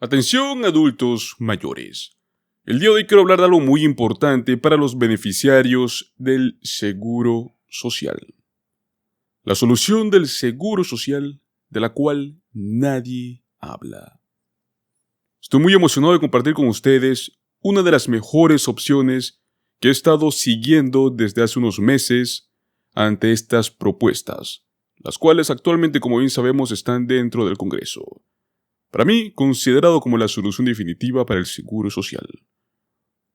Atención adultos mayores. El día de hoy quiero hablar de algo muy importante para los beneficiarios del Seguro Social. La solución del Seguro Social de la cual nadie habla. Estoy muy emocionado de compartir con ustedes una de las mejores opciones que he estado siguiendo desde hace unos meses ante estas propuestas, las cuales actualmente, como bien sabemos, están dentro del Congreso. Para mí, considerado como la solución definitiva para el Seguro Social.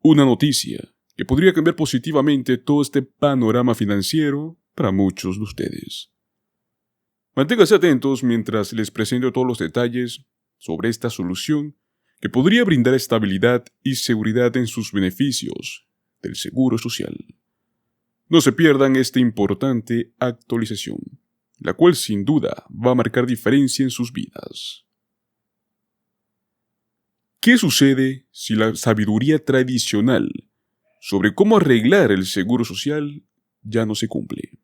Una noticia que podría cambiar positivamente todo este panorama financiero para muchos de ustedes. Manténganse atentos mientras les presento todos los detalles sobre esta solución que podría brindar estabilidad y seguridad en sus beneficios del Seguro Social. No se pierdan esta importante actualización, la cual sin duda va a marcar diferencia en sus vidas. ¿Qué sucede si la sabiduría tradicional sobre cómo arreglar el Seguro Social ya no se cumple?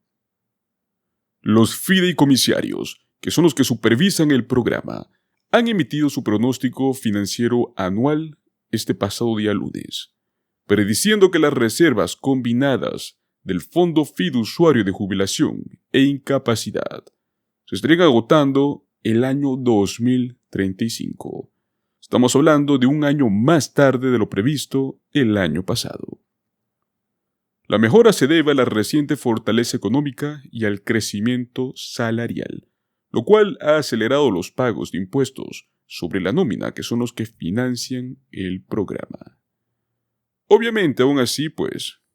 Los fideicomisarios, que son los que supervisan el programa, han emitido su pronóstico financiero anual este pasado día lunes, prediciendo que las reservas combinadas del Fondo Fiduciario de Jubilación e Incapacidad se estarían agotando el año 2035. Estamos hablando de un año más tarde de lo previsto el año pasado. La mejora se debe a la reciente fortaleza económica y al crecimiento salarial, lo cual ha acelerado los pagos de impuestos sobre la nómina, que son los que financian el programa. Obviamente, aún así,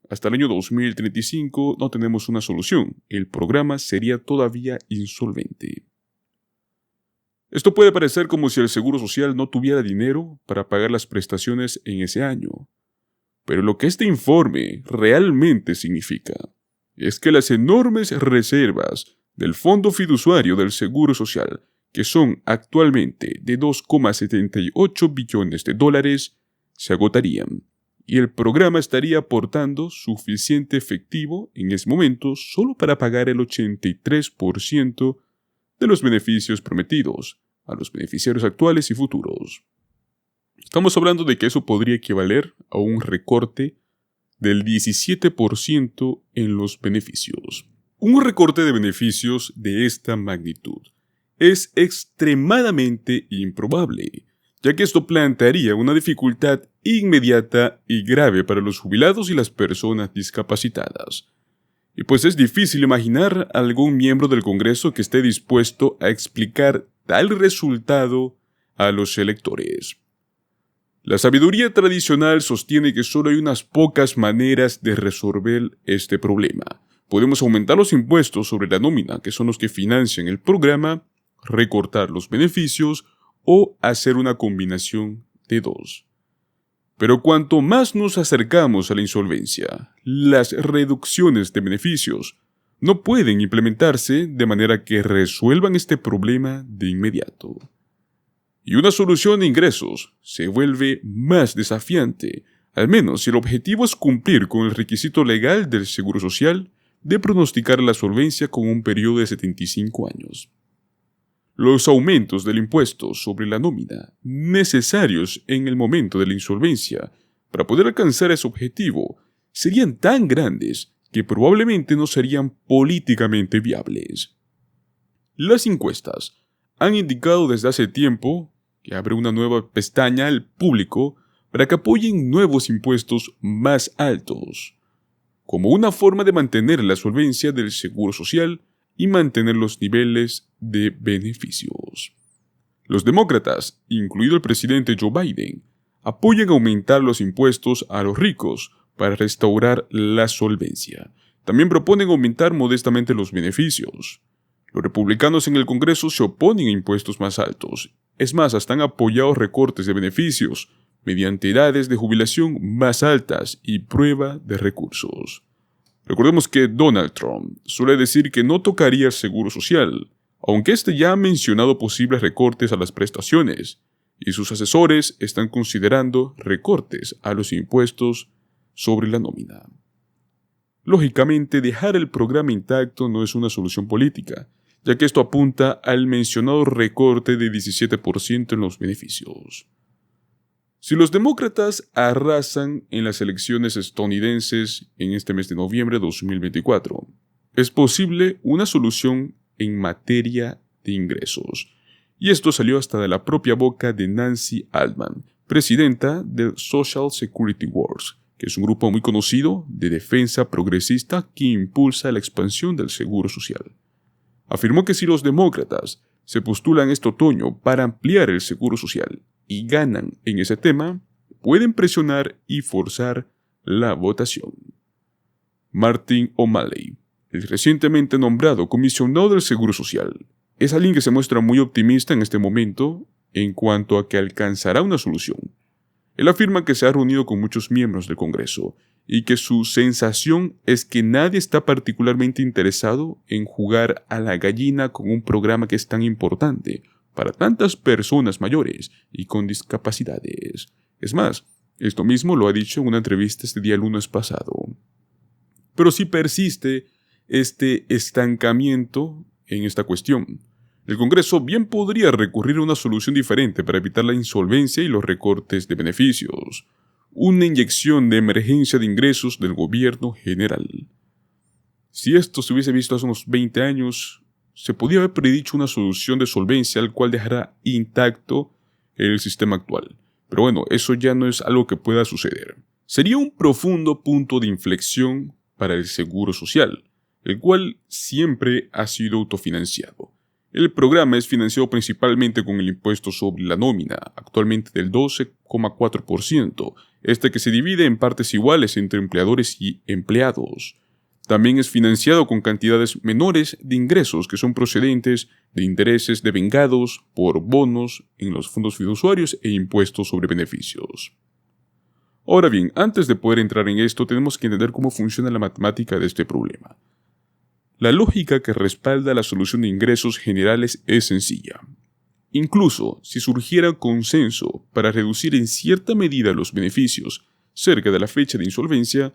hasta el año 2035 no tenemos una solución. El programa sería todavía insolvente. Esto puede parecer como si el Seguro Social no tuviera dinero para pagar las prestaciones en ese año. Pero lo que este informe realmente significa es que las enormes reservas del Fondo Fiduciario del Seguro Social, que son actualmente de $2,78 billones, se agotarían, y el programa estaría aportando suficiente efectivo en ese momento solo para pagar el 83% de los beneficios prometidos a los beneficiarios actuales y futuros. Estamos hablando de que eso podría equivaler a un recorte del 17% en los beneficios. Un recorte de beneficios de esta magnitud es extremadamente improbable, ya que esto plantearía una dificultad inmediata y grave para los jubilados y las personas discapacitadas. Y es difícil imaginar a algún miembro del Congreso que esté dispuesto a explicar tal resultado a los electores. La sabiduría tradicional sostiene que solo hay unas pocas maneras de resolver este problema. Podemos aumentar los impuestos sobre la nómina, que son los que financian el programa, recortar los beneficios o hacer una combinación de dos. Pero cuanto más nos acercamos a la insolvencia, las reducciones de beneficios no pueden implementarse de manera que resuelvan este problema de inmediato. Y una solución de ingresos se vuelve más desafiante, al menos si el objetivo es cumplir con el requisito legal del Seguro Social de pronosticar la solvencia con un periodo de 75 años. Los aumentos del impuesto sobre la nómina necesarios en el momento de la insolvencia para poder alcanzar ese objetivo serían tan grandes que probablemente no serían políticamente viables. Las encuestas han indicado desde hace tiempo que abre una nueva pestaña al público para que apoyen nuevos impuestos más altos, como una forma de mantener la solvencia del Seguro Social y mantener los niveles de beneficios. Los demócratas, incluido el presidente Joe Biden, apoyan aumentar los impuestos a los ricos para restaurar la solvencia. También proponen aumentar modestamente los beneficios. Los republicanos en el Congreso se oponen a impuestos más altos. Es más, hasta han apoyado recortes de beneficios mediante edades de jubilación más altas y prueba de recursos. Recordemos que Donald Trump suele decir que no tocaría el Seguro Social, aunque este ya ha mencionado posibles recortes a las prestaciones, y sus asesores están considerando recortes a los impuestos sobre la nómina. Lógicamente, dejar el programa intacto no es una solución política, ya que esto apunta al mencionado recorte de 17% en los beneficios. Si los demócratas arrasan en las elecciones estadounidenses en este mes de noviembre de 2024, es posible una solución en materia de ingresos. Y esto salió hasta de la propia boca de Nancy Altman, presidenta del Social Security Wars, que es un grupo muy conocido de defensa progresista que impulsa la expansión del seguro social. Afirmó que si los demócratas se postulan este otoño para ampliar el seguro social y ganan en ese tema, pueden presionar y forzar la votación. Martin O'Malley, el recientemente nombrado comisionado del Seguro Social, es alguien que se muestra muy optimista en este momento en cuanto a que alcanzará una solución. Él afirma que se ha reunido con muchos miembros del Congreso y que su sensación es que nadie está particularmente interesado en jugar a la gallina con un programa que es tan importante para tantas personas mayores y con discapacidades. Es más, esto mismo lo ha dicho en una entrevista este día lunes pasado. Pero si persiste este estancamiento en esta cuestión, el Congreso bien podría recurrir a una solución diferente para evitar la insolvencia y los recortes de beneficios, una inyección de emergencia de ingresos del gobierno general. Si esto se hubiese visto hace unos 20 años, se podía haber predicho una solución de solvencia al cual dejará intacto el sistema actual. Pero bueno, eso ya no es algo que pueda suceder. Sería un profundo punto de inflexión para el seguro social, el cual siempre ha sido autofinanciado. El programa es financiado principalmente con el impuesto sobre la nómina, actualmente del 12,4%, que se divide en partes iguales entre empleadores y empleados. También es financiado con cantidades menores de ingresos que son procedentes de intereses devengados por bonos en los fondos fiduciarios e impuestos sobre beneficios. Ahora bien, antes de poder entrar en esto, tenemos que entender cómo funciona la matemática de este problema. La lógica que respalda la solución de ingresos generales es sencilla. Incluso si surgiera consenso para reducir en cierta medida los beneficios cerca de la fecha de insolvencia,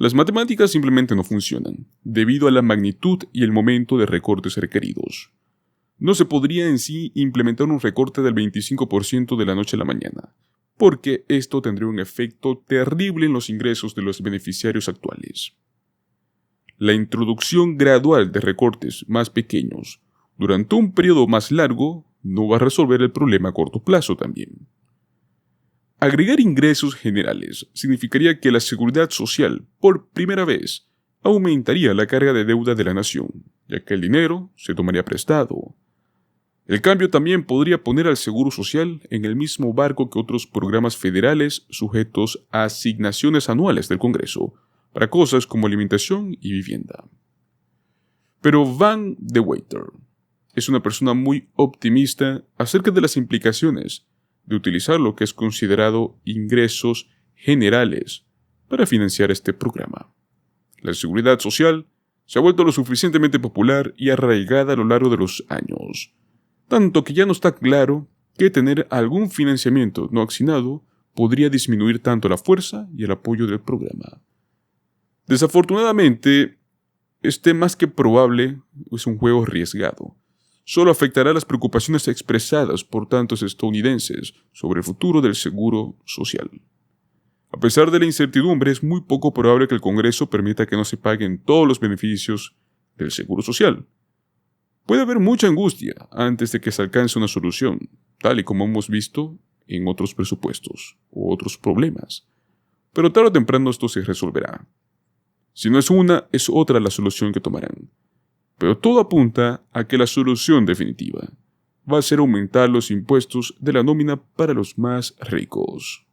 las matemáticas simplemente no funcionan, debido a la magnitud y el momento de recortes requeridos. No se podría en sí implementar un recorte del 25% de la noche a la mañana, porque esto tendría un efecto terrible en los ingresos de los beneficiarios actuales. La introducción gradual de recortes más pequeños durante un periodo más largo no va a resolver el problema a corto plazo también. Agregar ingresos generales significaría que la seguridad social, por primera vez, aumentaría la carga de deuda de la nación, ya que el dinero se tomaría prestado. El cambio también podría poner al seguro social en el mismo barco que otros programas federales sujetos a asignaciones anuales del Congreso, para cosas como alimentación y vivienda. Pero Van de Water es una persona muy optimista acerca de las implicaciones de utilizar lo que es considerado ingresos generales para financiar este programa. La seguridad social se ha vuelto lo suficientemente popular y arraigada a lo largo de los años, tanto que ya no está claro que tener algún financiamiento no asignado podría disminuir tanto la fuerza y el apoyo del programa. Desafortunadamente, más que probable, es un juego arriesgado. Solo afectará las preocupaciones expresadas por tantos estadounidenses sobre el futuro del seguro social. A pesar de la incertidumbre, es muy poco probable que el Congreso permita que no se paguen todos los beneficios del seguro social. Puede haber mucha angustia antes de que se alcance una solución, tal y como hemos visto en otros presupuestos u otros problemas. Pero tarde o temprano esto se resolverá. Si no es una, es otra la solución que tomarán. Pero todo apunta a que la solución definitiva va a ser aumentar los impuestos de la nómina para los más ricos.